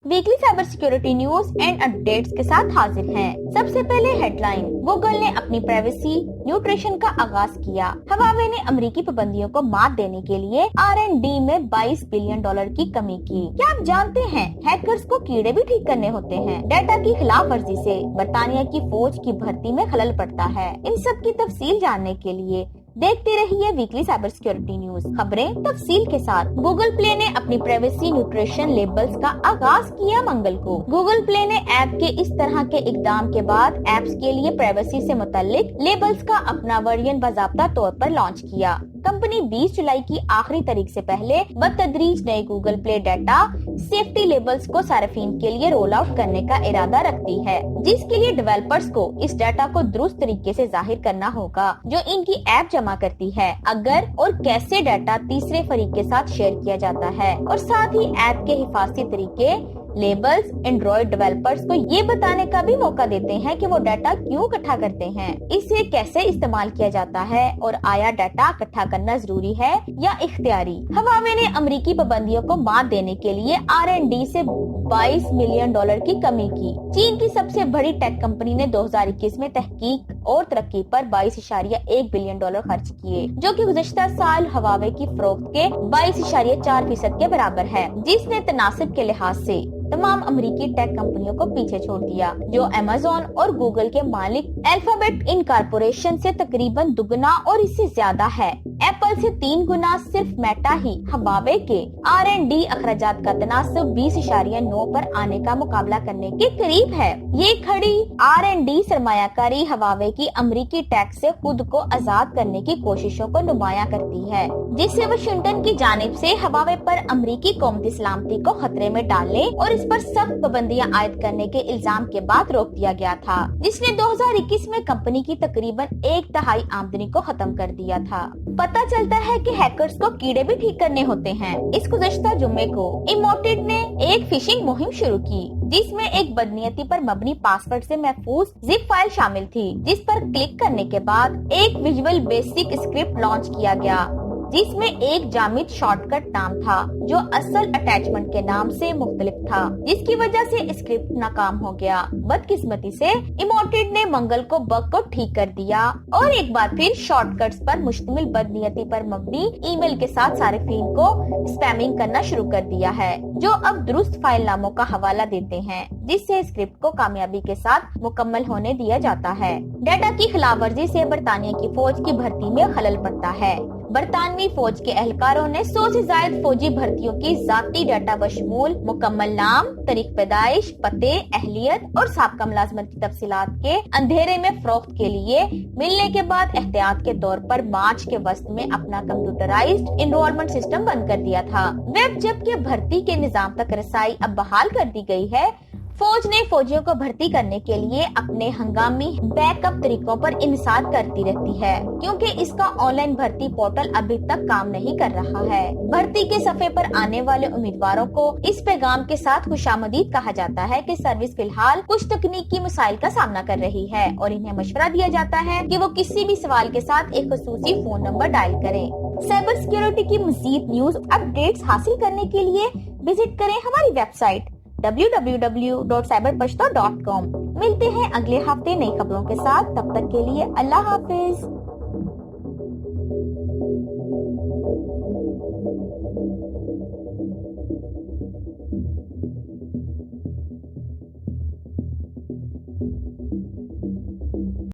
Weekly cyber security news and updates के साथ हाजिर हैं। सबसे पहले हेडलाइन, गूगल ने अपनी प्राइवेसी न्यूट्रिशन का आगाज किया। हवावे ने अमेरिकी पाबंदियों को मात देने के लिए R&D में $22 बिलियन की कमी की। क्या आप जानते हैं हैकर्स को कीड़े भी ठीक करने होते हैं? डेटा की खिलाफ वर्जी से बरतानिया की फौज की भर्ती में खलल पड़ता है। इन सब की तफसील जानने के लिए देखते रहिए वीकली साइबर सिक्योरिटी न्यूज। खबरें तफसील के साथ। गूगल प्ले ने अपनी प्राइवेसी न्यूट्रिशन लेबल्स का आगाज किया मंगल को। गूगल प्ले ने ऐप के इस तरह के इकदाम के बाद ऐप्स के लिए प्राइवेसी से मुताल्लिक लेबल्स का अपना वर्जन बाज़ाब्ता तौर पर लॉन्च किया। कंपनी 20 जुलाई की आखिरी तारीख से पहले बतदरीज नए Google play data safety labels को सार्फिन के लिए रोल आउट करने का इरादा रखती है, जिसके लिए डेवलपर्स को इस डाटा को दुरुस्त तरीके से जाहिर करना होगा जो इनकी ऐप जमा करती है, अगर और कैसे डाटा तीसरे फरीक के साथ शेयर किया जाता है, और साथ ही ऐप के हिफाजती तरीके लेबल्स एंड्रॉइड डेवलपर्स को ये बताने का भी मौका देते हैं कि वो डाटा क्यों इकट्ठा करते हैं, इसे कैसे इस्तेमाल किया जाता है और आया डाटा इकट्ठा करना जरूरी है या इख्तियारी। हवावे ने अमेरिकी पाबंदियों को मात देने के लिए R&D से $22 मिलियन की कमी की। चीन की सबसे बड़ी टेक कंपनी ने 2021 में तहकीक और तरक्की पर $22.1 बिलियन खर्च किए, जो कि गुज़श्ता साल हवावे की फरोख्त के 22.4% के बराबर है, जिसने तनासिब के लिहाज से तमाम अमेरिकी टेक कंपनियों को पीछे छोड़ दिया, जो अमेज़न और गूगल के मालिक अल्फाबेट इनकॉर्पोरेशन से तकरीबन दुगना और इससे ज्यादा है। एप्पल से 3 गुना सिर्फ मेटा ही हवावे के R&D अखराजात का तनासब 20.9 पर आने का मुकाबला करने के करीब है। ये खड़ी R&D सरमायाकारी हवावे की अमेरिकी टैक्स से खुद को आजाद करने की कोशिशों को नुमाया करती है, जिससे वाशिंगटन की जानिब से हवावे पर अमेरिकी कौमती सलामती को खतरे में डालने और इस पर सख्त पाबंदियां आयद करने के इल्जाम के बाद रोक दिया गया था, जिसने 2021 में कंपनी की तकरीबन 1/3 आमदनी को खत्म कर दिया था। पता चलता है कि हैकर्स को कीड़े भी ठीक करने होते हैं। इस गुज़श्ता जुम्मे को इमोटेड ने एक फिशिंग मुहिम शुरू की, जिसमें एक बदनीयती पर मबनी पासवर्ड से महफूज जिप फाइल शामिल थी, जिस पर क्लिक करने के बाद एक विजुअल बेसिक स्क्रिप्ट लॉन्च किया गया, जिसमें एक जामिद शॉर्टकट नाम था जो असल अटैचमेंट के नाम से मुख्तलिफ था, जिसकी वजह से स्क्रिप्ट नाकाम हो गया। बदकिस्मती से इमोटेड ने मंगल को बग को ठीक कर दिया और एक बार फिर शॉर्टकट्स पर मुश्तमिल बदनीयती पर मबनी ईमेल के साथ सारिफीन को स्पैमिंग करना शुरू कर दिया है, जो अब दुरुस्त फाइल नामों का हवाला देते हैं, जिससे स्क्रिप्ट को कामयाबी के साथ मुकम्मल होने दिया जाता है। डाटा की खिलाफवर्जी से बरतानिया की फौज की भर्ती में खलल पड़ता है। बरतानवी फौज के एहलकारों ने 100 से ज्यादा फौजी भर्तियों की जाती डाटा बशमूल मुकम्मल नाम, तारीख पैदाइश, पते, अहलियत और साबका मुलाजमत की तफसीलात के अंधेरे में फरोख्त के लिए मिलने के बाद एहतियात के तौर पर मार्च के वस्त में अपना कंप्यूटराइज्ड इनरोलमेंट सिस्टम बंद कर दिया था। वेब जबकि भर्ती के निजाम तक रसाई अब बहाल कर दी गई है, फौज ने फौजियों को भर्ती करने के लिए अपने हंगामी बैकअप तरीकों पर इंसार करती रहती है, क्योंकि इसका ऑनलाइन भर्ती पोर्टल अभी तक काम नहीं कर रहा है। भर्ती के सफे पर आने वाले उम्मीदवारों को इस पैगाम के साथ खुशामदीद कहा जाता है कि सर्विस फिलहाल कुछ तकनीकी मसाइल का सामना कर रही है और इन्हें मशवरा दिया जाता है कि वो किसी भी सवाल के साथ एक खुसूसी फोन नंबर डायल करें। साइबर सिक्योरिटी की मज़ीद न्यूज अपडेट्स हासिल करने के लिए विजिट करें हमारी वेबसाइट www.cyberpashto.com। मिलते हैं अगले हफ्ते नई खबरों के साथ, तब तक के लिए अल्लाह हाफिज।